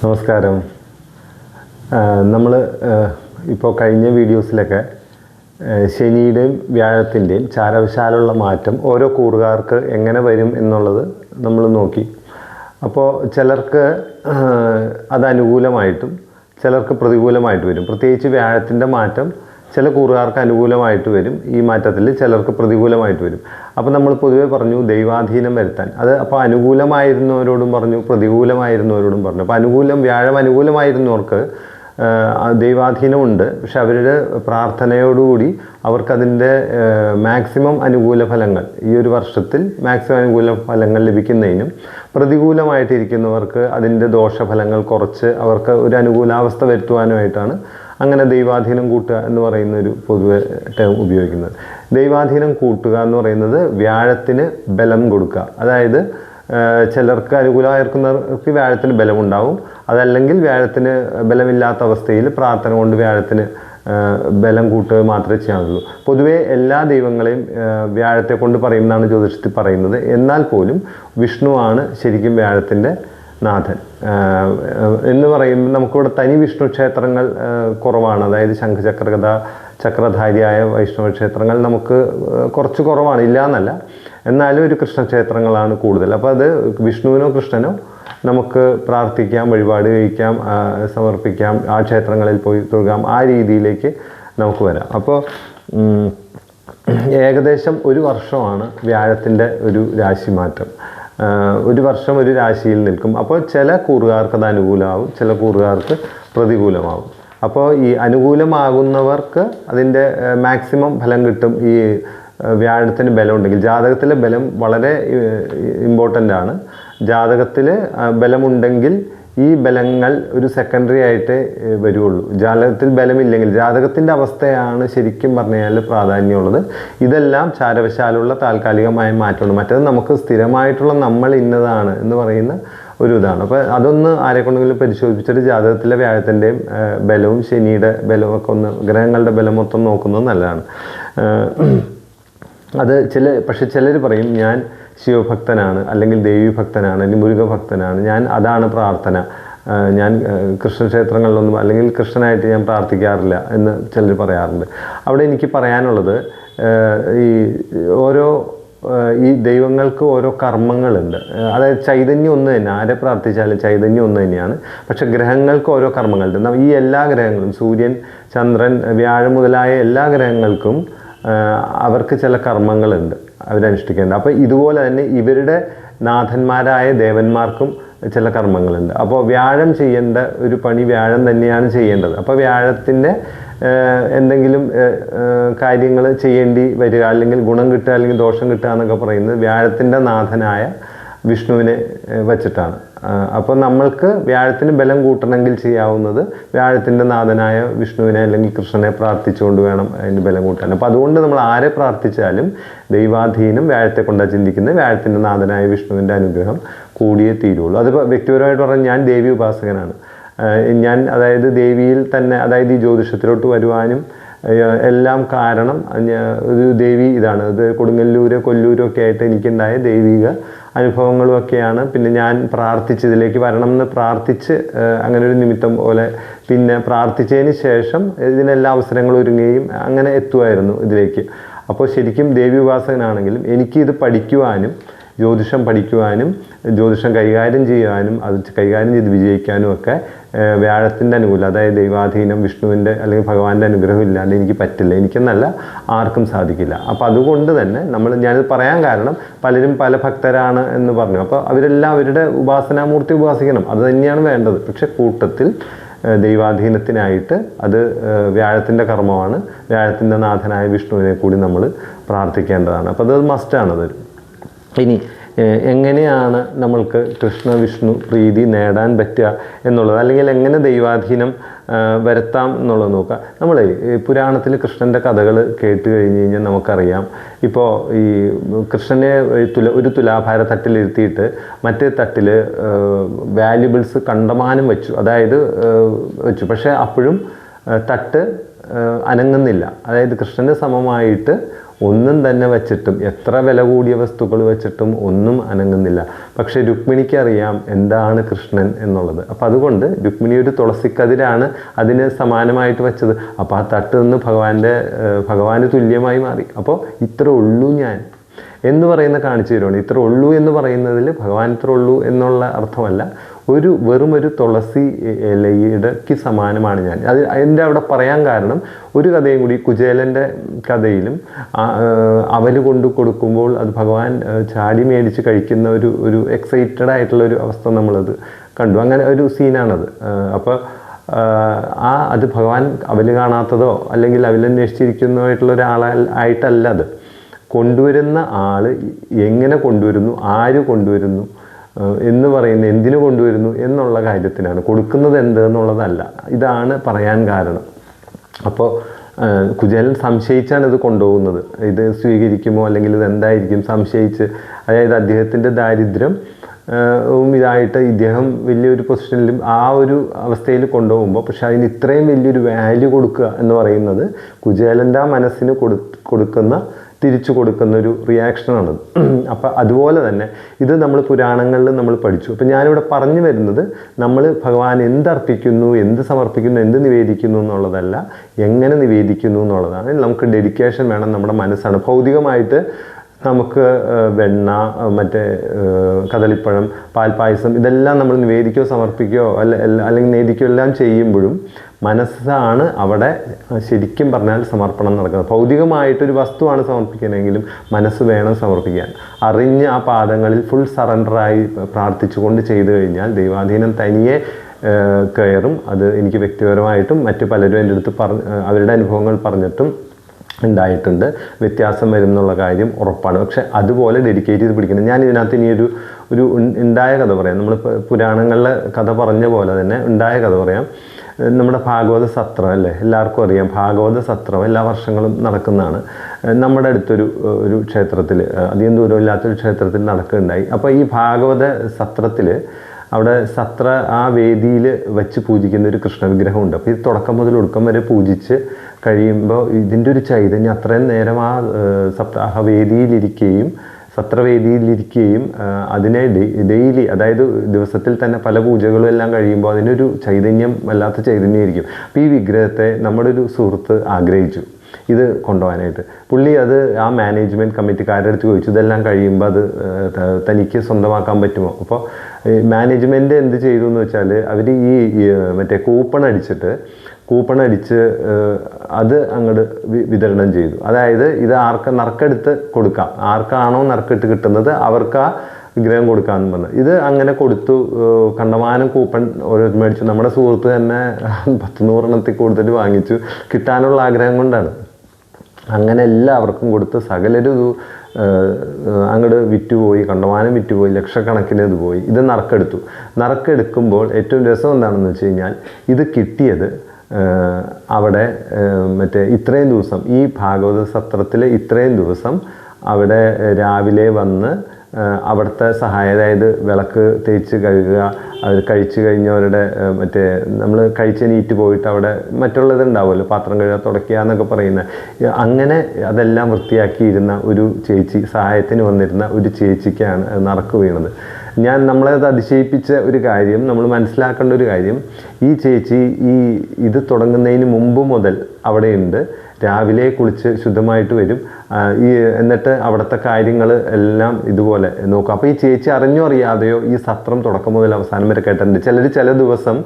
നമസ്കാരം. നമ്മൾ ഇപ്പോൾ കഴിഞ്ഞ വീഡിയോസിലൊക്കെ ശനിയുടെയും വ്യാഴത്തിൻ്റെയും ചാരവശാലുള്ള മാറ്റം ഓരോ കൂറുകാർക്ക് എങ്ങനെ വരും എന്നുള്ളത് നമ്മൾ നോക്കി. അപ്പോൾ ചിലർക്ക് അത് അനുകൂലമായിട്ടും ചിലർക്ക് പ്രതികൂലമായിട്ട് വരും. പ്രത്യേകിച്ച് വ്യാഴത്തിൻ്റെ മാറ്റം ചില കൂറുകാർക്ക് അനുകൂലമായിട്ട് വരും, ഈ മാറ്റത്തിൽ ചിലർക്ക് പ്രതികൂലമായിട്ട് വരും. അപ്പോൾ നമ്മൾ പൊതുവെ പറഞ്ഞു ദൈവാധീനം വരുത്താൻ. അത് അപ്പോൾ അനുകൂലമായിരുന്നവരോടും പറഞ്ഞു, പ്രതികൂലമായിരുന്നവരോടും പറഞ്ഞു. അപ്പോൾ വ്യാഴം അനുകൂലമായിരുന്നവർക്ക് ദൈവാധീനമുണ്ട്, പക്ഷെ അവരുടെ പ്രാർത്ഥനയോടുകൂടി അവർക്കതിൻ്റെ മാക്സിമം അനുകൂല ഫലങ്ങൾ ഈ ഒരു വർഷത്തിൽ മാക്സിമം അനുകൂല ഫലങ്ങൾ ലഭിക്കുന്നതിനും, പ്രതികൂലമായിട്ടിരിക്കുന്നവർക്ക് അതിൻ്റെ ദോഷഫലങ്ങൾ കുറച്ച് അവർക്ക് ഒരു അനുകൂലാവസ്ഥ വരുത്തുവാനുമായിട്ടാണ് അങ്ങനെ ദൈവാധീനം കൂട്ടുക എന്ന് പറയുന്ന ഒരു പൊതുവെ ടേം ഉപയോഗിക്കുന്നത്. ദൈവാധീനം കൂട്ടുക എന്ന് പറയുന്നത് വ്യാഴത്തിന് ബലം കൊടുക്കുക. അതായത് ചിലർക്ക് അനുകൂലമായിരിക്കുന്നവർക്ക് വ്യാഴത്തിന് ബലമുണ്ടാവും, അതല്ലെങ്കിൽ വ്യാഴത്തിന് ബലമില്ലാത്ത അവസ്ഥയിൽ പ്രാർത്ഥന കൊണ്ട് വ്യാഴത്തിന് ബലം കൂട്ടുക മാത്രമേ ചെയ്യാനുള്ളൂ. പൊതുവേ എല്ലാ ദൈവങ്ങളെയും വ്യാഴത്തെ കൊണ്ട് പറയുമെന്നാണ് ജ്യോതിഷത്തിൽ പറയുന്നത്. എന്നാൽ പോലും വിഷ്ണുവാണ് ശരിക്കും വ്യാഴത്തിൻ്റെ നാഥൻ എന്ന് പറയുമ്പോൾ നമുക്കിവിടെ തനി വിഷ്ണു ക്ഷേത്രങ്ങൾ കുറവാണ്. അതായത് ശംഖചക്രഗദ ചക്രധാരിയായ വൈഷ്ണവ ക്ഷേത്രങ്ങൾ നമുക്ക് കുറച്ച് കുറവാണ്, ഇല്ല എന്നല്ല, എന്നാലും ഒരു കൃഷ്ണക്ഷേത്രങ്ങളാണ് കൂടുതൽ. അപ്പോൾ അത് വിഷ്ണുവിനോ കൃഷ്ണനോ നമുക്ക് പ്രാർത്ഥിക്കാം, വഴിപാട് കഴിക്കാം, സമർപ്പിക്കാം, ആ ക്ഷേത്രങ്ങളിൽ പോയി തൊഴുകാം, ആ രീതിയിലേക്ക് നമുക്ക് വരാം. അപ്പോൾ ഏകദേശം ഒരു വർഷമാണ് വ്യാഴത്തിൻ്റെ ഒരു രാശിമാറ്റം. ഒരു വർഷം ഒരു രാശിയിൽ നിൽക്കും. അപ്പോൾ ചില കൂറുകാർക്ക് അത് അനുകൂലമാവും, ചില കൂറുകാർക്ക് പ്രതികൂലമാവും. അപ്പോൾ ഈ അനുകൂലമാകുന്നവർക്ക് അതിൻ്റെ മാക്സിമം ഫലം കിട്ടും. ഈ വ്യാഴത്തിന് ബലം ഉണ്ടെങ്കിൽ, ജാതകത്തിലെ ബലം വളരെ ഇമ്പോർട്ടൻ്റ് ആണ്. ജാതകത്തിൽ ബലമുണ്ടെങ്കിൽ ഈ ബലങ്ങൾ ഒരു സെക്കൻഡറി ആയിട്ട് വരുള്ളൂ. ജാതകത്തിൽ ബലമില്ലെങ്കിൽ, ജാതകത്തിൻ്റെ അവസ്ഥയാണ് ശരിക്കും പറഞ്ഞാൽ പ്രാധാന്യമുള്ളത്. ഇതെല്ലാം ചാരവശാലുള്ള താൽക്കാലികമായ മാറ്റമുണ്ട്. മറ്റേത് നമുക്ക് സ്ഥിരമായിട്ടുള്ള നമ്മൾ ഇന്നതാണ് എന്ന് പറയുന്ന ഒരു ഇതാണ്. അപ്പോൾ അതൊന്ന് ആരെക്കൊണ്ടെങ്കിലും പരിശോധിച്ചിട്ട് ജാതകത്തിലെ വ്യാഴത്തിൻ്റെയും ബലവും ശനിയുടെ ബലവും ഒക്കെ ഒന്ന്, ഗ്രഹങ്ങളുടെ ബലം മൊത്തം നോക്കുന്നത് നല്ലതാണ്. അത് പക്ഷെ ചിലർ പറയും ഞാൻ ശിവഭക്തനാണ്, അല്ലെങ്കിൽ ദേവീഭക്തനാണ്, അല്ലെങ്കിൽ മുരുകഭക്തനാണ്, ഞാൻ അതാണ് പ്രാർത്ഥന, ഞാൻ കൃഷ്ണക്ഷേത്രങ്ങളിലൊന്നും അല്ലെങ്കിൽ കൃഷ്ണനായിട്ട് ഞാൻ പ്രാർത്ഥിക്കാറില്ല എന്ന് ചിലർ പറയാറുണ്ട്. അവിടെ എനിക്ക് പറയാനുള്ളത്, ഈ ദൈവങ്ങൾക്ക് ഓരോ കർമ്മങ്ങളുണ്ട്. അതായത് ചൈതന്യം ഒന്ന് തന്നെ, ആരെ പ്രാർത്ഥിച്ചാലും ചൈതന്യം ഒന്ന് തന്നെയാണ്. പക്ഷെ ഗ്രഹങ്ങൾക്ക് ഓരോ കർമ്മങ്ങളുണ്ട്. ഈ എല്ലാ ഗ്രഹങ്ങളും, സൂര്യൻ, ചന്ദ്രൻ, വ്യാഴം മുതലായ എല്ലാ ഗ്രഹങ്ങൾക്കും അവർക്ക് ചില കർമ്മങ്ങളുണ്ട് അവരനുഷ്ഠിക്കേണ്ടത്. അപ്പോൾ ഇതുപോലെ തന്നെ ഇവരുടെ നാഥന്മാരായ ദേവന്മാർക്കും ചില കർമ്മങ്ങളുണ്ട്. അപ്പോൾ വ്യാഴം ചെയ്യേണ്ട ഒരു പണി വ്യാഴം തന്നെയാണ് ചെയ്യേണ്ടത്. അപ്പോൾ വ്യാഴത്തിൻ്റെ എന്തെങ്കിലും കാര്യങ്ങൾ ചെയ്യേണ്ടി വരിക, അല്ലെങ്കിൽ ഗുണം കിട്ടുക അല്ലെങ്കിൽ ദോഷം കിട്ടുക എന്നൊക്കെ പറയുന്നത് വ്യാഴത്തിൻ്റെ നാഥനായ വിഷ്ണുവിനെ വച്ചിട്ടാണ്. അപ്പോൾ നമ്മൾക്ക് വ്യാഴത്തിന് ബലം കൂട്ടണമെങ്കിൽ ചെയ്യാവുന്നത് വ്യാഴത്തിൻ്റെ നാഥനായ വിഷ്ണുവിനെ അല്ലെങ്കിൽ കൃഷ്ണനെ പ്രാർത്ഥിച്ചുകൊണ്ട് വേണം അതിന് ബലം കൂട്ടാൻ. അപ്പോൾ അതുകൊണ്ട് നമ്മൾ ആരെ പ്രാർത്ഥിച്ചാലും ദൈവാധീനം വ്യാഴത്തെ കൊണ്ടാണ് ചിന്തിക്കുന്നത്. വ്യാഴത്തിൻ്റെ നാഥനായ വിഷ്ണുവിൻ്റെ അനുഗ്രഹം കൂടിയേ തീരുള്ളൂ. അത് വ്യക്തിപരമായിട്ട് പറഞ്ഞാൽ ഞാൻ ദേവി ഉപാസകനാണ്. അതായത് ദേവിയിൽ തന്നെ, അതായത് ഈ ജ്യോതിഷത്തിലോട്ട് വരുവാനും എല്ലാം കാരണം ഒരു ദേവി ഇതാണ്. ഇത് കൊടുങ്ങല്ലൂര് കൊല്ലൂരും ഒക്കെ ആയിട്ട് എനിക്കുണ്ടായ ദൈവിക അനുഭവങ്ങളുമൊക്കെയാണ്. പിന്നെ ഞാൻ ഇതിലേക്ക് വരണം എന്ന് പ്രാർത്ഥിച്ച് അങ്ങനെ ഒരു നിമിത്തം പോലെ, പിന്നെ പ്രാർത്ഥിച്ചതിന് ശേഷം ഇതിനെല്ലാ അവസരങ്ങളും ഒരുങ്ങുകയും അങ്ങനെ എത്തുമായിരുന്നു ഇതിലേക്ക്. അപ്പോൾ ശരിക്കും ദേവി ഉപാസകനാണെങ്കിലും എനിക്കിത് പഠിക്കുവാനും ജ്യോതിഷം പഠിക്കുവാനും ജ്യോതിഷം കൈകാര്യം ചെയ്യുവാനും അത് കൈകാര്യം ചെയ്ത് വിജയിക്കാനും ഒക്കെ വ്യാഴത്തിൻ്റെ അനുകൂലം, അതായത് ദൈവാധീനം, വിഷ്ണുവിൻ്റെ അല്ലെങ്കിൽ ഭഗവാന്റെ അനുഗ്രഹം ഇല്ലാതെ എനിക്ക് പറ്റില്ല, എനിക്കെന്നല്ല ആർക്കും സാധിക്കില്ല. അപ്പോൾ അതുകൊണ്ട് തന്നെ ഞാനിത് പറയാൻ കാരണം പലരും പല ഭക്തരാണ് എന്ന് പറഞ്ഞു. അപ്പോൾ അവരെല്ലാം അവരുടെ ഉപാസനാമൂർത്തി ഉപാസിക്കണം, അത് തന്നെയാണ് വേണ്ടത്. പക്ഷെ കൂട്ടത്തിൽ ദൈവാധീനത്തിനായിട്ട് അത് വ്യാഴത്തിൻ്റെ കർമ്മമാണ്. വ്യാഴത്തിൻ്റെ നാഥനായ വിഷ്ണുവിനെ കൂടി നമ്മൾ പ്രാർത്ഥിക്കേണ്ടതാണ്. അപ്പോൾ അത് മസ്റ്റാണത്. ഇനി എങ്ങനെയാണ് നമ്മൾക്ക് കൃഷ്ണ വിഷ്ണു പ്രീതി നേടാൻ പറ്റുക എന്നുള്ളത്, അല്ലെങ്കിൽ എങ്ങനെ ദൈവാധീനം വരുത്താം എന്നുള്ളത് നോക്കുക. നമ്മൾ പുരാണത്തിൽ കൃഷ്ണൻ്റെ കഥകൾ കേട്ട് കഴിഞ്ഞ് കഴിഞ്ഞാൽ നമുക്കറിയാം. ഇപ്പോൾ ഈ കൃഷ്ണനെ ഒരു തുലാഭാര തട്ടിലിരുത്തിയിട്ട് മറ്റേ തട്ടിൽ വാല്യുബിൾസ് കണ്ടമാനം വെച്ചു. പക്ഷേ അപ്പോഴും തട്ട് അനങ്ങുന്നില്ല. അതായത് കൃഷ്ണന് സമമായിട്ട് ഒന്നും തന്നെ വെച്ചിട്ടും, എത്ര വില കൂടിയ വസ്തുക്കൾ വെച്ചിട്ടും ഒന്നും അനങ്ങുന്നില്ല. പക്ഷേ രുക്മിണിക്ക് അറിയാം എന്താണ് കൃഷ്ണൻ എന്നുള്ളത്. അപ്പോൾ അതുകൊണ്ട് രുക്മിണി ഒരു തുളസിക്കതിരാണ് അതിന് സമാനമായിട്ട് വെച്ചത്. അപ്പോൾ ആ തട്ട് നിന്ന് ഭഗവാന് തുല്യമായി മാറി. അപ്പോൾ ഇത്ര ഉള്ളൂ ഞാൻ എന്ന് പറയുന്ന കാണിച്ചു തരുവാണ്. ഇത്ര ഉള്ളൂ എന്ന് പറയുന്നതിൽ ഭഗവാൻ ഇത്ര ഉള്ളൂ എന്നുള്ള അർത്ഥമല്ല, വെറും ഒരു തുളസി ഇലയിടയ്ക്ക് സമാനമാണ് ഞാൻ. അത് എൻ്റെ അവിടെ പറയാൻ കാരണം ഒരു കഥയും കൂടി, കുചേലൻ്റെ കഥയിലും അവൽ കൊണ്ട് കൊടുക്കുമ്പോൾ അത് ഭഗവാൻ ചാടി മേടിച്ച് കഴിക്കുന്ന ഒരു എക്സൈറ്റഡ് ആയിട്ടുള്ളൊരു അവസ്ഥ നമ്മളത് കണ്ടു. അങ്ങനെ ഒരു സീനാണത്. അപ്പോൾ അത് ഭഗവാൻ അവൽ കാണാത്തതോ അല്ലെങ്കിൽ അവലന്വേഷിച്ചിരിക്കുന്നതായിട്ടുള്ള ഒരാളായിട്ടല്ല അത്. കൊണ്ടുവരുന്ന ആൾ എങ്ങനെ കൊണ്ടുവരുന്നു, ആര് കൊണ്ടുവരുന്നു എന്ന് പറയുന്നത്, എന്തിനു കൊണ്ടുവരുന്നു എന്നുള്ള കാര്യത്തിനാണ്. കൊടുക്കുന്നത് എന്ത് എന്നുള്ളതല്ല. ഇതാണ് പറയാൻ കാരണം. അപ്പോൾ കുചേലൻ സംശയിച്ചാണ് ഇത് കൊണ്ടുപോകുന്നത്. ഇത് സ്വീകരിക്കുമോ അല്ലെങ്കിൽ ഇത് എന്തായിരിക്കും സംശയിച്ച്, അതായത് അദ്ദേഹത്തിൻ്റെ ദാരിദ്ര്യം ഇതായിട്ട് ഇദ്ദേഹം വലിയൊരു പൊസിഷനിലും ആ ഒരു അവസ്ഥയിൽ കൊണ്ടുപോകുമ്പോൾ, പക്ഷെ അതിന് ഇത്രയും വലിയൊരു വാല്യൂ കൊടുക്കുക എന്ന് പറയുന്നത് കുചേലൻ്റെ ആ മനസ്സിന് തിരിച്ചു കൊടുക്കുന്ന ഒരു റിയാക്ഷനാണത്. അപ്പം അതുപോലെ തന്നെ ഇത് നമ്മൾ പുരാണങ്ങളിൽ നമ്മൾ പഠിച്ചു. അപ്പം ഞാനിവിടെ പറഞ്ഞു വരുന്നത്, നമ്മൾ ഭഗവാൻ എന്തർപ്പിക്കുന്നു, എന്ത് സമർപ്പിക്കുന്നു, എന്ത് നിവേദിക്കുന്നു എന്നുള്ളതല്ല, എങ്ങനെ നിവേദിക്കുന്നു എന്നുള്ളതാണ്. നമുക്ക് ഡെഡിക്കേഷൻ വേണം, നമ്മുടെ മനസ്സാണ്. ഭൗതികമായിട്ട് നമുക്ക് വെണ്ണ, മറ്റേ കദളിപ്പഴം, പാൽപ്പായസം ഇതെല്ലാം നമ്മൾ നിവേദിക്കുകയോ സമർപ്പിക്കുകയോ അല്ലെങ്കിൽ നേദിക്കുകയോ എല്ലാം ചെയ്യുമ്പോഴും മനസ്സാണ് അവിടെ ശരിക്കും പറഞ്ഞാൽ സമർപ്പണം നടക്കുന്നത്. ഭൗതികമായിട്ടൊരു വസ്തുവാണ് സമർപ്പിക്കണമെങ്കിലും മനസ്സ് വേണം സമർപ്പിക്കാൻ. അറിഞ്ഞ് ആ പാദങ്ങളിൽ ഫുൾ സറണ്ടറായി പ്രാർത്ഥിച്ചുകൊണ്ട് ചെയ്തു കഴിഞ്ഞാൽ ദൈവാധീനം തനിയെ കയറും. അത് എനിക്ക് വ്യക്തിപരമായിട്ടും മറ്റു പലരും എൻ്റെ അടുത്ത് അവരുടെ അനുഭവങ്ങൾ പറഞ്ഞിട്ടും ഉണ്ടായിട്ടുണ്ട്. വ്യത്യാസം വരും എന്നുള്ള കാര്യം ഉറപ്പാണ്. പക്ഷെ അതുപോലെ ഡെഡിക്കേറ്റ് ചെയ്ത് പിടിക്കണം. ഞാൻ ഇതിനകത്ത് ഇനി ഒരു ഉണ്ടായ കഥ പറയാം. നമ്മൾ പുരാണങ്ങളിലെ കഥ പറഞ്ഞ പോലെ തന്നെ ഉണ്ടായ കഥ പറയാം. നമ്മുടെ ഭാഗവത സത്രം അല്ലേ, എല്ലാവർക്കും അറിയാം. ഭാഗവത സത്രം എല്ലാ വർഷങ്ങളും നടക്കുന്നതാണ്. നമ്മുടെ അടുത്തൊരു ക്ഷേത്രത്തിൽ, അധികം ദൂരമില്ലാത്തൊരു ക്ഷേത്രത്തിൽ നടക്കുകയുണ്ടായി. അപ്പോൾ ഈ ഭാഗവത സത്രത്തിൽ അവിടെ ആ വേദിയിൽ വെച്ച് പൂജിക്കുന്ന ഒരു കൃഷ്ണ വിഗ്രഹമുണ്ട്. അപ്പോൾ ഇത് തുടക്കം മുതൽ ഒടുക്കം വരെ പൂജിച്ച് കഴിയുമ്പോൾ ഇതിൻ്റെ ഒരു ചൈതന്യം അത്രയും നേരം ആ സത്രവേദിയിലിരിക്കുകയും അതിനെ ഡെയിലി, അതായത് ദിവസത്തിൽ തന്നെ പല പൂജകളും എല്ലാം കഴിയുമ്പോൾ അതിനൊരു ചൈതന്യം, വല്ലാത്ത ചൈതന്യമായിരിക്കും. അപ്പോൾ ഈ വിഗ്രഹത്തെ നമ്മുടെ ഒരു സുഹൃത്ത് ആഗ്രഹിച്ചു ഇത് കൊണ്ടുപോകാനായിട്ട്. പുള്ളി അത് ആ മാനേജ്മെൻറ്റ് കമ്മിറ്റിക്കാരുടെ അടുത്ത് ചോദിച്ചു, ഇതെല്ലാം കഴിയുമ്പോൾ അത് തനിക്ക് സ്വന്തമാക്കാൻ പറ്റുമോ? അപ്പോൾ മാനേജ്മെൻറ്റ് എന്ത് ചെയ്തു എന്ന് വെച്ചാൽ, അവർ മറ്റേ കൂപ്പൺ അടിച്ച് അത് അങ്ങോട്ട് വിതരണം ചെയ്തു. അതായത് ഇത് നറുക്കെടുത്ത് കൊടുക്കാം, ആർക്കാണോ നറുക്കിട്ട് കിട്ടുന്നത് അവർക്ക് ആ വിഗ്രഹം കൊടുക്കാമെന്ന് പറഞ്ഞു. ഇത് അങ്ങനെ കൊടുത്തു. കണ്ടമാനം കൂപ്പൺ ഓരോരുത്തർ മേടിച്ചു. നമ്മുടെ സുഹൃത്ത് തന്നെ 10-100 എണ്ണത്തിൽ കൂടുതൽ വാങ്ങിച്ചു. കിട്ടാനുള്ള ആഗ്രഹം കൊണ്ടാണ്. അങ്ങനെ എല്ലാവർക്കും കൊടുത്ത് സകലരും അങ്ങോട്ട് വിറ്റുപോയി, കണ്ടമാനം വിറ്റുപോയി, ലക്ഷക്കണക്കിന് ഇത് പോയി. ഇത് നറുക്കെടുക്കുമ്പോൾ ഏറ്റവും രസം എന്താണെന്ന് വെച്ച് കഴിഞ്ഞാൽ, ഇത് കിട്ടിയത് അവിടെ ഇത്രയും ദിവസം ഈ ഭാഗവത സത്രത്തിൽ ഇത്രയും ദിവസം അവിടെ രാവിലെ വന്ന് അവിടുത്തെ അതായത് വിളക്ക് തേച്ച് കഴുകുക, അത് കഴിച്ചു കഴിഞ്ഞവരുടെ നമ്മൾ കഴിച്ചെണീറ്റ് പോയിട്ട് അവിടെ മറ്റുള്ളതുണ്ടാവുമല്ലോ, പാത്രം കഴുകുക, തുടയ്ക്കുക എന്നൊക്കെ പറയുന്ന, അങ്ങനെ അതെല്ലാം വൃത്തിയാക്കിയിരുന്ന ഒരു ചേച്ചി, സഹായത്തിന് വന്നിരുന്ന ഒരു ചേച്ചിക്കാണ് നറുക്ക് വീണത്. നമ്മളത് അതിശയിപ്പിച്ച ഒരു കാര്യം, നമ്മൾ മനസ്സിലാക്കേണ്ട ഒരു കാര്യം, ഈ ചേച്ചി ഇത് തുടങ്ങുന്നതിന് മുമ്പ് മുതൽ അവിടെയുണ്ട്. രാവിലെ കുളിച്ച് ശുദ്ധമായിട്ട് വരും. എന്നിട്ട് അവിടുത്തെ കാര്യങ്ങൾ എല്ലാം ഇതുപോലെ നോക്കും. അപ്പോൾ ഈ ചേച്ചി അറിഞ്ഞോ അറിയാതെയോ ഈ സത്രം തുടക്കം മുതൽ അവസാനം വരെ കേട്ടിട്ടുണ്ട്. ചില ദിവസം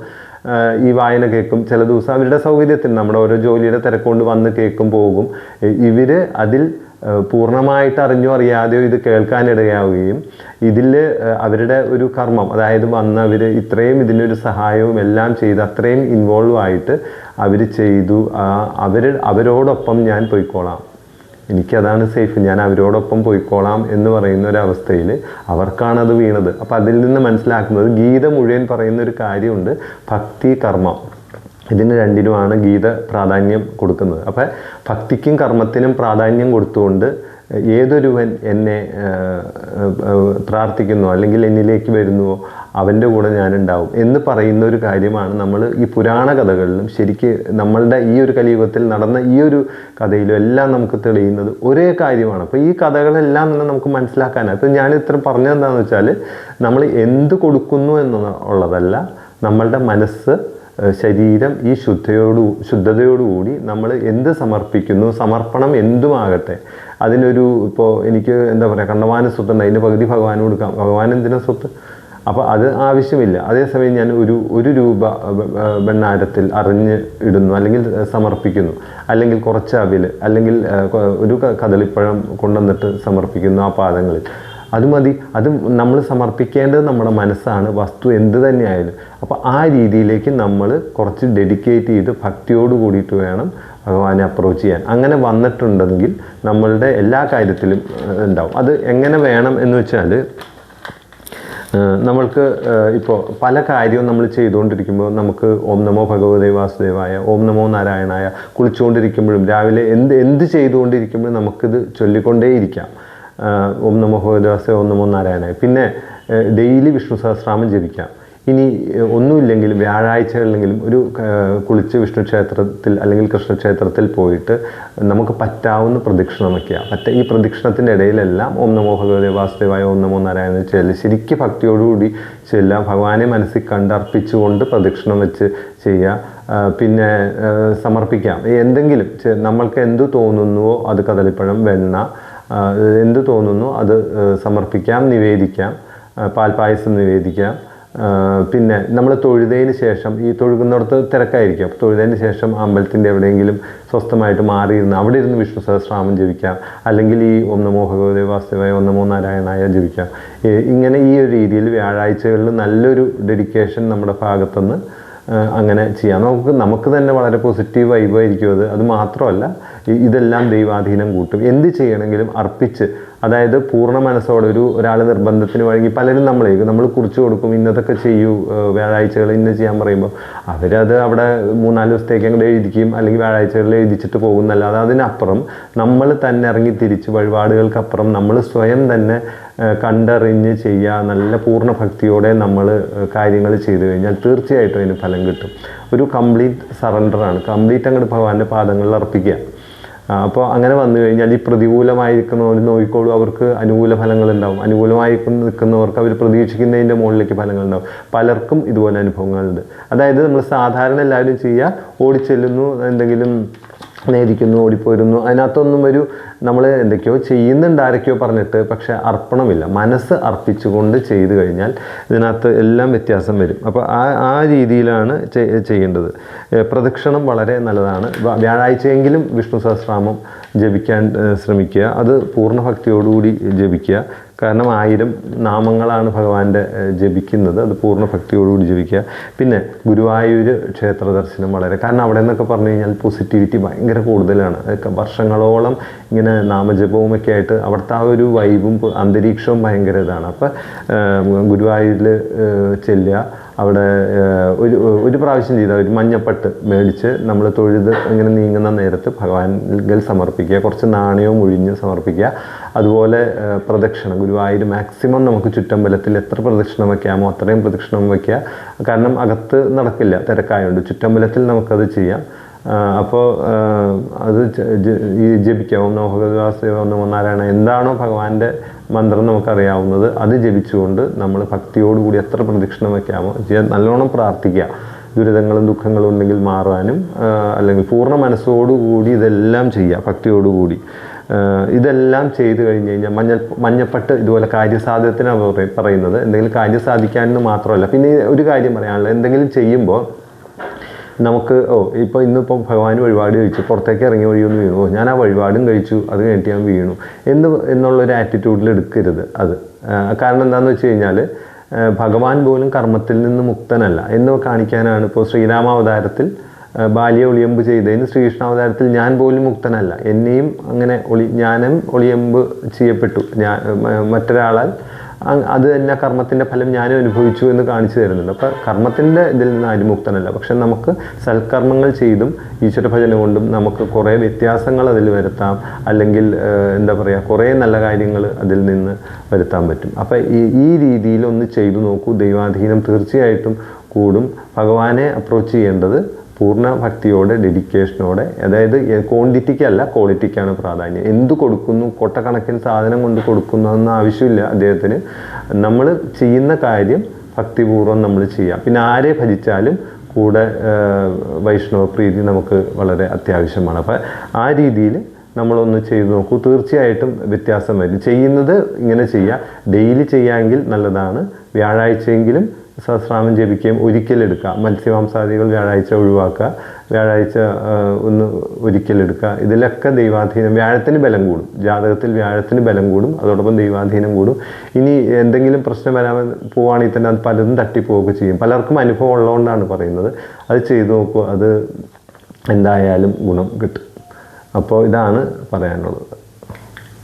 ഈ വായന കേൾക്കും, ചില ദിവസം അവരുടെ സൗകര്യത്തിന് നമ്മുടെ ഓരോ ജോലിയുടെ തിരക്കൊണ്ട് വന്ന് കേൾക്കും, പോകും. ഇവർ അതിൽ പൂർണ്ണമായിട്ട് അറിഞ്ഞോ അറിയാതെയോ ഇത് കേൾക്കാനിടയാവുകയും ഇതിൽ അവരുടെ ഒരു കർമ്മം, അതായത് വന്നവർ ഇത്രയും ഇതിനൊരു സഹായവും എല്ലാം ചെയ്ത് അത്രയും ഇൻവോൾവ് ആയിട്ട് അവർ ചെയ്തു. അവരോടൊപ്പം ഞാൻ പോയിക്കോളാം, എനിക്കതാണ് സേഫ്, ഞാൻ അവരോടൊപ്പം പോയിക്കോളാം എന്ന് പറയുന്ന ഒരവസ്ഥയിൽ അവർക്കാണത് വീണത്. അപ്പം അതിൽ നിന്ന് മനസ്സിലാക്കുന്നത്, ഗീത മുഴുവൻ പറയുന്ന ഒരു കാര്യമുണ്ട്, ഭക്തി കർമ്മം, ഇതിന് രണ്ടിനുമാണ് ഗീത പ്രാധാന്യം കൊടുക്കുന്നത്. അപ്പം ഭക്തിക്കും കർമ്മത്തിനും പ്രാധാന്യം കൊടുത്തുകൊണ്ട് ഏതൊരുവൻ എന്നെ പ്രാർത്ഥിക്കുന്നു അല്ലെങ്കിൽ എന്നിലേക്ക് വരുന്നുവോ അവൻ്റെ കൂടെ ഞാനുണ്ടാവും എന്ന് പറയുന്ന ഒരു കാര്യമാണ് നമ്മൾ ഈ പുരാണ കഥകളിലും ശരിക്ക് നമ്മളുടെ ഈ ഒരു കലിയുഗത്തിൽ നടന്ന ഈ ഒരു കഥയിലും എല്ലാം നമുക്ക് തെളിയുന്നത് ഒരേ കാര്യമാണ്. അപ്പോൾ ഈ കഥകളെല്ലാം തന്നെ നമുക്ക് മനസ്സിലാക്കാനാണ്. അപ്പോൾ ഞാൻ ഇത്ര പറഞ്ഞതെന്താണെന്ന് വെച്ചാൽ നമ്മൾ എന്ത് കൊടുക്കുന്നു എന്നുള്ളതല്ല, നമ്മളുടെ മനസ്സ് ശരീരം ഈ ശുദ്ധതയോടുകൂടി നമ്മൾ എന്ത് സമർപ്പിക്കുന്നു, സമർപ്പണം എന്തുമാകട്ടെ, അതിനൊരു ഇപ്പോൾ എനിക്ക് എന്താ പറയുക കണ്ടമാന സ്വത്തുണ്ട്, അതിൻ്റെ പകുതി ഭഗവാന് കൊടുക്കാം, ഭഗവാൻ എന്തിനാ സ്വത്ത്? അപ്പോൾ അത് ആവശ്യമില്ല. അതേസമയം ഞാൻ ഒരു രൂപ ഭണ്ഡാരത്തിൽ അറിഞ്ഞ് ഇടുന്നു അല്ലെങ്കിൽ സമർപ്പിക്കുന്നു, അല്ലെങ്കിൽ കുറച്ച് അവിൽ അല്ലെങ്കിൽ ഒരു കദളിപ്പഴം കൊണ്ടുവന്നിട്ട് സമർപ്പിക്കുന്നു ആ പാദങ്ങളിൽ, അത് മതി. അത് നമ്മൾ സമർപ്പിക്കേണ്ടത് നമ്മുടെ മനസ്സാണ്, വസ്തു എന്ത് തന്നെയായാലും. അപ്പോൾ ആ രീതിയിലേക്ക് നമ്മൾ കുറച്ച് ഡെഡിക്കേറ്റ് ചെയ്ത് ഭക്തിയോട് കൂടിയിട്ട് വേണം ഭഗവാനെ അപ്രോച്ച് ചെയ്യാൻ. അങ്ങനെ വന്നിട്ടുണ്ടെങ്കിൽ നമ്മളുടെ എല്ലാ കാര്യത്തിലും ഉണ്ടാവും. അത് എങ്ങനെ വേണം എന്ന് വെച്ചാൽ, നമ്മൾക്ക് ഇപ്പോൾ പല കാര്യവും നമ്മൾ ചെയ്തുകൊണ്ടിരിക്കുമ്പോൾ നമുക്ക് ഓം നമോ ഭഗവതേ വാസുദേവായ, ഓം നമോ നാരായണായ കുളിച്ചുകൊണ്ടിരിക്കുമ്പോഴും രാവിലെ എന്ത് ചെയ്തുകൊണ്ടിരിക്കുമ്പോഴും നമുക്കിത് ചൊല്ലിക്കൊണ്ടേയിരിക്കാം. ഓം നമോ ഭഗവതേ വാസുദേവായ, ഓം നമോ നാരായണായ. പിന്നെ ഡെയിലി വിഷ്ണു സഹസ്രനാമം ജപിക്കാം. ഇനി ഒന്നുമില്ലെങ്കിലും വ്യാഴാഴ്ചകളിലെങ്കിലും ഒരു കുളിച്ച് വിഷ്ണു ക്ഷേത്രത്തിൽ അല്ലെങ്കിൽ കൃഷ്ണക്ഷേത്രത്തിൽ പോയിട്ട് നമുക്ക് പറ്റാവുന്ന പ്രദക്ഷിണം വയ്ക്കുക. ഈ പ്രദക്ഷിണത്തിൻ്റെ ഇടയിലെല്ലാം ഓം നമോ ഭഗവതേ വാസുദേവായ, ഓം നമോ നാരായണ ചെല്ല് ശരിക്കും ഭക്തിയോടുകൂടി ചെല്ലാം. ഭഗവാനെ മനസ്സിൽ കണ്ടർപ്പിച്ചുകൊണ്ട് പ്രദക്ഷിണം വെച്ച് ചെയ്യുക. പിന്നെ സമർപ്പിക്കാം. എന്തെങ്കിലും നമ്മൾക്ക് എന്ത് തോന്നുന്നുവോ അത് കദളിപ്പഴം, വെണ്ണ, എന്ത് തോന്നുന്നു അത് സമർപ്പിക്കാം, നിവേദിക്കാം. പാൽപ്പായസം നിവേദിക്കാം. പിന്നെ നമ്മൾ തൊഴുതതിന് ശേഷം, ഈ തൊഴുകുന്നിടത്ത് തിരക്കായിരിക്കും, അപ്പോൾ തൊഴുതതിന് ശേഷം അമ്പലത്തിൻ്റെ എവിടെയെങ്കിലും സ്വസ്ഥമായിട്ട് മാറിയിരുന്ന് അവിടെ ഇരുന്ന് വിഷ്ണു സഹസ്രനാമം ജപിക്കാം. അല്ലെങ്കിൽ ഈ ഓം നമോ ഭഗവതേ വാസുദേവായ, ഓം നമോ നാരായണായ ജപിക്കാം. ഇങ്ങനെ ഈ ഒരു രീതിയിൽ വ്യാഴാഴ്ചകളിൽ നല്ലൊരു ഡെഡിക്കേഷൻ നമ്മുടെ ഭാഗത്തുനിന്ന് അങ്ങനെ ചെയ്യാം. നമുക്ക് തന്നെ വളരെ പോസിറ്റീവ് വൈബായിരിക്കും അത് മാത്രമല്ല, ഇതെല്ലാം ദൈവാധീനം കൂട്ടും. എന്ത് ചെയ്യണമെങ്കിലും അർപ്പിച്ച്, അതായത് പൂർണ്ണ മനസ്സോടെ ഒരാൾ നിർബന്ധത്തിന് വഴങ്ങി പലരും നമ്മൾ കുറിച്ച് കൊടുക്കും, ഇന്നതൊക്കെ ചെയ്യൂ വ്യാഴാഴ്ചകൾ ഇന്ന് ചെയ്യാൻ പറയുമ്പോൾ അവരത് അവിടെ 3-4 ദിവസത്തേക്ക് അങ്ങോട്ട് എഴുതിക്കും, അല്ലെങ്കിൽ വ്യാഴാഴ്ചകളിൽ എഴുതിച്ചിട്ട് പോകുന്നല്ലാതെ അതിനപ്പുറം നമ്മൾ തന്നെ ഇറങ്ങി തിരിച്ച് വഴിപാടുകൾക്കപ്പുറം നമ്മൾ സ്വയം തന്നെ കണ്ടറിഞ്ഞ് ചെയ്യുക. നല്ല പൂർണ്ണ ഭക്തിയോടെ നമ്മൾ കാര്യങ്ങൾ ചെയ്തു കഴിഞ്ഞാൽ തീർച്ചയായിട്ടും അതിന് ഫലം കിട്ടും. ഒരു കംപ്ലീറ്റ് സറണ്ടറാണ്, കംപ്ലീറ്റ് അങ്ങോട്ട് ഭഗവാന്റെ പാദങ്ങളിൽ അർപ്പിക്കുക. അപ്പോൾ അങ്ങനെ വന്നു കഴിഞ്ഞാൽ ഈ പ്രതികൂലമായിരിക്കുന്നവർ നോക്കിക്കോളൂ, അവർക്ക് അനുകൂല ഫലങ്ങളുണ്ടാവും. അനുകൂലമായി നിൽക്കുന്നവർക്ക് അവർ പ്രതീക്ഷിക്കുന്നതിൻ്റെ മുകളിലേക്ക് ഫലങ്ങളുണ്ടാവും. പലർക്കും ഇതുപോലെ അനുഭവങ്ങളുണ്ട്. അതായത് നമ്മൾ സാധാരണ എല്ലാവരും ചെയ്യുക, ഓടിച്ചെല്ലുന്നു, എന്തെങ്കിലും നേദിക്കുന്നു, ഓടിപ്പോരുന്നു, അതിനകത്തൊന്നും നമ്മൾ എന്തൊക്കെയോ ചെയ്യുന്നുണ്ട് ആരൊക്കെയോ പറഞ്ഞിട്ട്, പക്ഷെ അർപ്പണമില്ല. മനസ്സ് അർപ്പിച്ചുകൊണ്ട് ചെയ്തു കഴിഞ്ഞാൽ ഇതിനകത്ത് എല്ലാം വ്യത്യാസം വരും. അപ്പോൾ ആ രീതിയിലാണ് ചെയ്യേണ്ടത്. പ്രദക്ഷിണം വളരെ നല്ലതാണ്. വ്യാഴാഴ്ചയെങ്കിലും വിഷ്ണു സഹസ്രനാമം ജപിക്കാൻ ശ്രമിക്കുക. അത് പൂർണ്ണ ഭക്തിയോടുകൂടി ജപിക്കുക. കാരണം 1000 നാമങ്ങളാണ് ഭഗവാന്റെ ജപിക്കുന്നത്. അത് പൂർണ്ണ ഭക്തിയോടുകൂടി ജപിക്കുക. പിന്നെ ഗുരുവായൂർ ക്ഷേത്ര ദർശനം കാരണം അവിടെ നിന്നൊക്കെ പറഞ്ഞു കഴിഞ്ഞാൽ പോസിറ്റിവിറ്റി ഭയങ്കര കൂടുതലാണ്. അതൊക്കെ വർഷങ്ങളോളം ഇങ്ങനെ നാമജപവും ഒക്കെ ആയിട്ട് അവിടുത്തെ ആ ഒരു വൈബും അന്തരീക്ഷവും ഭയങ്കര ഇതാണ്. അപ്പം ഗുരുവായൂരിൽ ചെല്ലുക. അവിടെ ഒരു പ്രാവശ്യം ചെയ്താൽ ഒരു മഞ്ഞപ്പട്ട് മേടിച്ച് നമ്മൾ തൊഴുത് ഇങ്ങനെ നീങ്ങുന്ന നേരത്ത് ഭഗവാനിൽ സമർപ്പിക്കുക. കുറച്ച് നാണയവും ഒഴിഞ്ഞ് സമർപ്പിക്കുക. അതുപോലെ പ്രദക്ഷിണം ഗുരുവായൂർ മാക്സിമം നമുക്ക് ചുറ്റമ്പലത്തിൽ എത്ര പ്രദക്ഷിണം വയ്ക്കാമോ അത്രയും പ്രദക്ഷിണം വയ്ക്കുക. കാരണം അകത്ത് നടക്കില്ല, തിരക്കായതുകൊണ്ട്. ചുറ്റമ്പലത്തിൽ നമുക്കത് ചെയ്യാം. അപ്പോൾ അത് ഈ ജപിക്കാം. ഓം നമോ ഭഗവതേ വാസുദേവായ, ഓം നമോ നാരായണ, എന്താണോ ഭഗവാന്റെ മന്ത്രം നമുക്കറിയാവുന്നത് അത് ജപിച്ചുകൊണ്ട് നമ്മൾ ഭക്തിയോടുകൂടി എത്ര പ്രദക്ഷിണം വയ്ക്കാമോ ചെയ്യാൻ നല്ലോണം പ്രാർത്ഥിക്കുക. ദുരിതങ്ങളും ദുഃഖങ്ങളും ഉണ്ടെങ്കിൽ മാറാനും, അല്ലെങ്കിൽ പൂർണ്ണ മനസ്സോടുകൂടി ഇതെല്ലാം ചെയ്യുക ഭക്തിയോടുകൂടി. ഇതെല്ലാം ചെയ്തു കഴിഞ്ഞ് കഴിഞ്ഞാൽ മഞ്ഞപ്പട്ട് ഇതുപോലെ കാര്യസാധ്യത്തിനാണ് പറയുന്നത്. എന്തെങ്കിലും കാര്യം സാധിക്കാനെന്ന് മാത്രമല്ല, പിന്നെ ഒരു കാര്യം പറയാനുള്ളത്, എന്തെങ്കിലും ചെയ്യുമ്പോൾ നമുക്ക് ഇപ്പോൾ ഇന്നിപ്പോൾ ഭഗവാന് വഴിപാട് കഴിച്ചു, പുറത്തേക്ക് ഇറങ്ങി വഴിയൊന്ന് വീണു, ഞാൻ ആ വഴിപാടും കഴിച്ചു, അത് കഴിഞ്ഞിട്ട് ഞാൻ വീണു എന്നുള്ളൊരു ആറ്റിറ്റ്യൂഡിൽ എടുക്കരുത് അത്. കാരണം എന്താണെന്ന് വെച്ച് കഴിഞ്ഞാൽ ഭഗവാൻ പോലും കർമ്മത്തിൽ നിന്ന് മുക്തനല്ല എന്ന് കാണിക്കാനാണ്. ഇപ്പോൾ ശ്രീരാമാവതാരത്തിൽ ബാല്യ ഒളിയമ്പ് ചെയ്തതിന് ശ്രീകൃഷ്ണാവതാരത്തിൽ ഞാൻ പോലും മുക്തനല്ല, എന്നെയും അങ്ങനെ ഞാനും ഒളിയമ്പ് ചെയ്യപ്പെട്ടു, മറ്റൊരാളാൽ അത് തന്നെ കർമ്മത്തിൻ്റെ ഫലം ഞാനും അനുഭവിച്ചു എന്ന് കാണിച്ചു തരുന്നുണ്ട്. അപ്പോൾ കർമ്മത്തിൻ്റെ ഇതിൽ നിന്ന് അരിമുക്തനല്ല. പക്ഷെ നമുക്ക് സൽക്കർമ്മങ്ങൾ ചെയ്തും ഈശ്വരഭജന കൊണ്ടും നമുക്ക് കുറേ വ്യത്യാസങ്ങൾ അതിൽ വരുത്താം, അല്ലെങ്കിൽ എന്താ പറയുക, കുറേ നല്ല കാര്യങ്ങൾ അതിൽ നിന്ന് വരുത്താൻ പറ്റും. അപ്പോൾ ഈ രീതിയിൽ ഒന്ന് ചെയ്തു നോക്കൂ. ദൈവാധീനം തീർച്ചയായിട്ടും കൂടും. ഭഗവാനെ അപ്രോച്ച് ചെയ്യേണ്ടത് പൂർണ്ണ ഭക്തിയോടെ, ഡെഡിക്കേഷനോടെ, അതായത് ക്വാണ്ടിറ്റിക്കല്ല ക്വാളിറ്റിക്കാണ് പ്രാധാന്യം. എന്തു കൊടുക്കുന്നു, കൊട്ടക്കണക്കിന് സാധനം കൊണ്ട് കൊടുക്കുന്നതെന്ന് ആവശ്യമില്ല അദ്ദേഹത്തിന്. നമ്മൾ ചെയ്യുന്ന കാര്യം ഭക്തിപൂർവ്വം നമ്മൾ ചെയ്യാം. പിന്നെ ആരെ ഭജിച്ചാലും കൂടെ വൈഷ്ണവ പ്രീതി നമുക്ക് വളരെ അത്യാവശ്യമാണ്. അപ്പോൾ ആ രീതിയിൽ നമ്മളൊന്ന് ചെയ്ത് നോക്കൂ. തീർച്ചയായിട്ടും വ്യത്യാസം വരും. ചെയ്യുന്നത് ഇങ്ങനെ ചെയ്യുക, ഡെയിലി ചെയ്യാമെങ്കിൽ നല്ലതാണ്. വ്യാഴാഴ്ചയെങ്കിലും സഹസ്രനാമം ജപിക്കുകയും ഒരിക്കലെടുക്കുക. മത്സ്യമാംസാദികൾ വ്യാഴാഴ്ച ഒഴിവാക്കുക, വ്യാഴാഴ്ച ഒന്ന് ഒരിക്കലെടുക്കുക. ഇതിലൊക്കെ ദൈവാധീനം, വ്യാഴത്തിന് ബലം കൂടും. ജാതകത്തിൽ വ്യാഴത്തിന് ബലം കൂടും, അതോടൊപ്പം ദൈവാധീനം കൂടും. ഇനി എന്തെങ്കിലും പ്രശ്നം വരാൻ പോവുകയാണെങ്കിൽ തന്നെ അത് പലതും തട്ടിപ്പോവുകയൊക്കെ ചെയ്യും. പലർക്കും അനുഭവം ഉള്ളതുകൊണ്ടാണ് പറയുന്നത്. അത് ചെയ്തു നോക്കുക, അത് എന്തായാലും ഗുണം കിട്ടും. അപ്പോൾ ഇതാണ് പറയാനുള്ളത്.